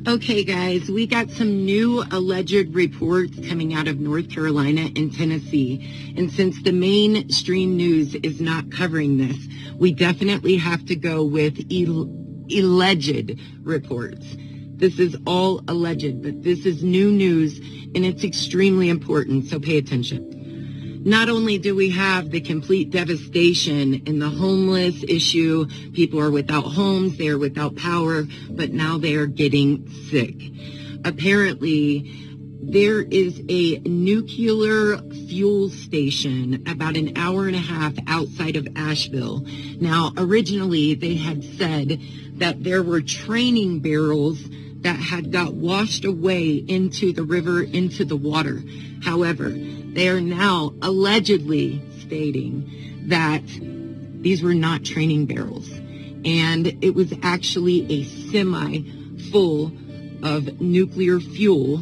Okay, guys, we got some new alleged reports coming out of North Carolina and Tennessee. And since the mainstream news is not covering this, we definitely have to go with alleged reports. This is all alleged, but this is new news and it's extremely important, so pay attention. Not only do we have the complete devastation in the homeless issue, people are without homes, they are without power, but now they are getting sick. Apparently, there is a nuclear fuel station about an hour and a half outside of Asheville. Now, originally, they had said that there were training barrels that had got washed away into the river, into the water. However, they are now allegedly stating that these were not training barrels. And it was actually a semi full of nuclear fuel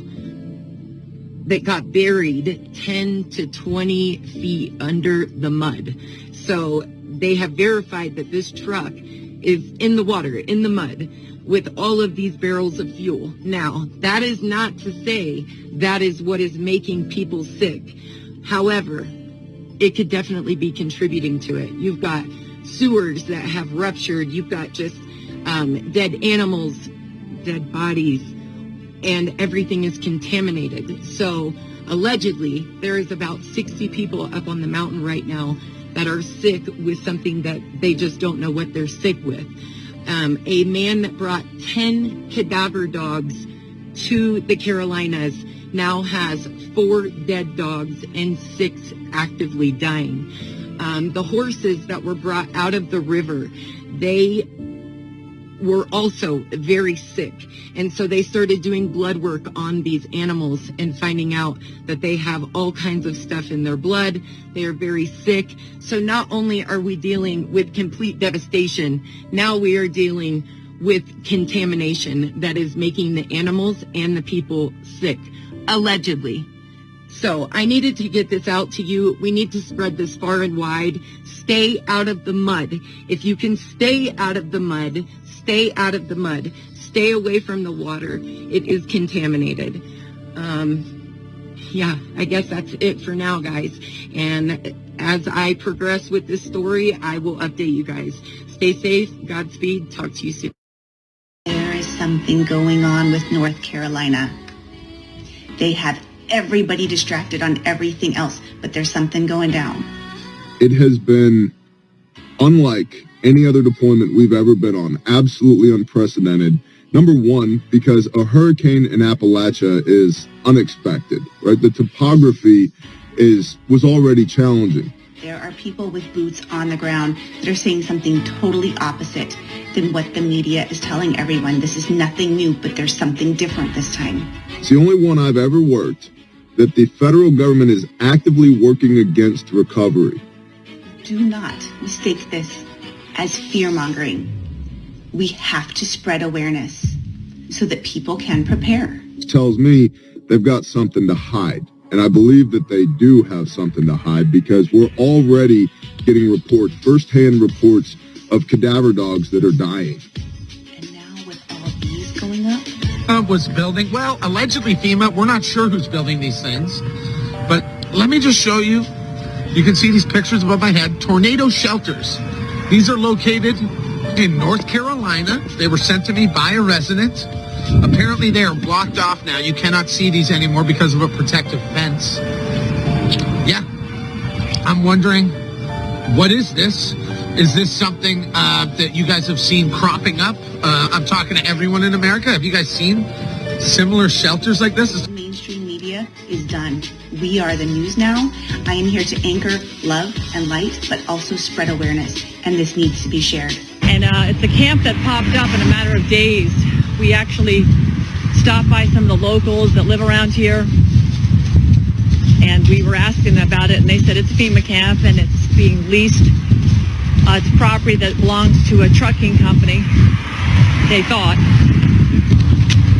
that got buried 10 to 20 feet under the mud. So they have verified that this truck is in the water, in the mud, with all of these barrels of fuel. Now, that is not to say that is what is making people sick. However, it could definitely be contributing to it. You've got sewers that have ruptured. You've got just dead animals, dead bodies, and everything is contaminated. So allegedly, there is about 60 people up on the mountain right now that are sick with something that they just don't know what they're sick with. A man that brought 10 cadaver dogs to the Carolinas now has 4 dead dogs and 6 actively dying. The horses that were brought out of the river, they were also very sick. And so they started doing blood work on these animals and finding out that they have all kinds of stuff in their blood. They are very sick. So not only are we dealing with complete devastation, now we are dealing with contamination that is making the animals and the people sick, allegedly. So I needed to get this out to you. We need to spread this far and wide. Stay out of the mud. If you can stay out of the mud, stay out of the mud. Stay away from the water. It is contaminated. Yeah, I guess that's it for now, guys. And as I progress with this story, I will update you guys. Stay safe. Godspeed. Talk to you soon. There is something going on with North Carolina. They have everybody distracted on everything else, but there's something going down. It has been unlike any other deployment we've ever been on. Absolutely unprecedented. Number one, because a hurricane in Appalachia is unexpected, right? The topography was already challenging. There are people with boots on the ground that are saying something totally opposite than what the media is telling everyone. This is nothing new, but there's something different this time. It's the only one I've ever worked that the federal government is actively working against recovery. Do not mistake this as fear-mongering. We have to spread awareness so that people can prepare. It tells me they've got something to hide. And I believe that they do have something to hide because we're already getting reports, firsthand reports of cadaver dogs that are dying. And now with all of these going up? Was building, well, allegedly FEMA. We're not sure who's building these things. But let me just show you. You can see these pictures above my head. Tornado shelters. These are located in North Carolina. They were sent to me by a resident. Apparently they are blocked off now. You cannot see these anymore because of a protective fence. Yeah. I'm wondering, what is this? Is this something that you guys have seen cropping up? I'm talking to everyone in America. Have you guys seen similar shelters like this? Mainstream media is done. We are the news now. I am here to anchor love and light, but also spread awareness. And this needs to be shared. And it's a camp that popped up in a matter of days. We actually stopped by some of the locals that live around here, and we were asking about it, and they said it's a FEMA camp, and it's being leased. It's property that belongs to a trucking company, they thought.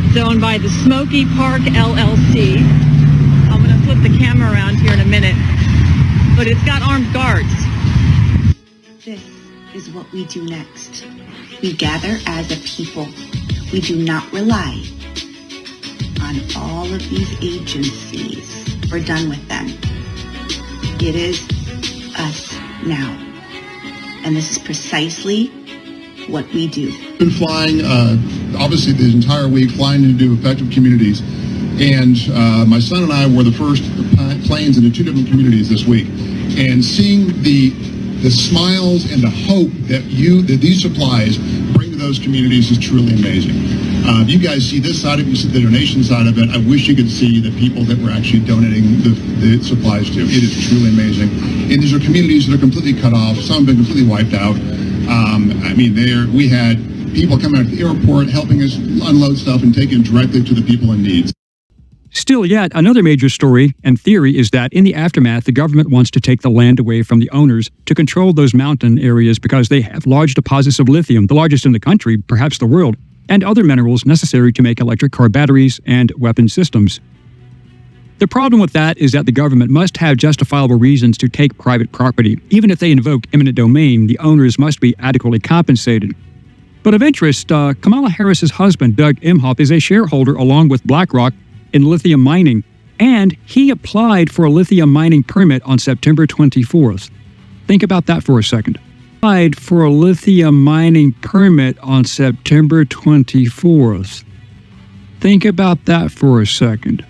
It's owned by the Smoky Park LLC. I'm going to flip the camera around here in a minute, but it's got armed guards. This is what we do next. We gather as a people. We do not rely on all of these agencies. We're done with them. It is us now. And this is precisely what we do. Been flying, obviously, the entire week, flying into affected communities. And my son and I were the first planes into 2 different communities this week. And seeing the smiles and the hope that these supplies bring to those communities is truly amazing. You guys see this side of it, you see the donation side of it. I wish you could see the people that we're actually donating the supplies to. It is truly amazing. And these are communities that are completely cut off. Some have been completely wiped out. We had people coming out of the airport helping us unload stuff and taking it directly to the people in need. Still yet, another major story and theory is that in the aftermath, the government wants to take the land away from the owners to control those mountain areas because they have large deposits of lithium, the largest in the country, perhaps the world, and other minerals necessary to make electric car batteries and weapon systems. The problem with that is that the government must have justifiable reasons to take private property. Even if they invoke eminent domain, the owners must be adequately compensated. But of interest, Kamala Harris's husband, Doug Emhoff, is a shareholder along with BlackRock in lithium mining, and he applied for a lithium mining permit on September 24th. Think about that for a second. Applied for a lithium mining permit on September 24th. Think about that for a second.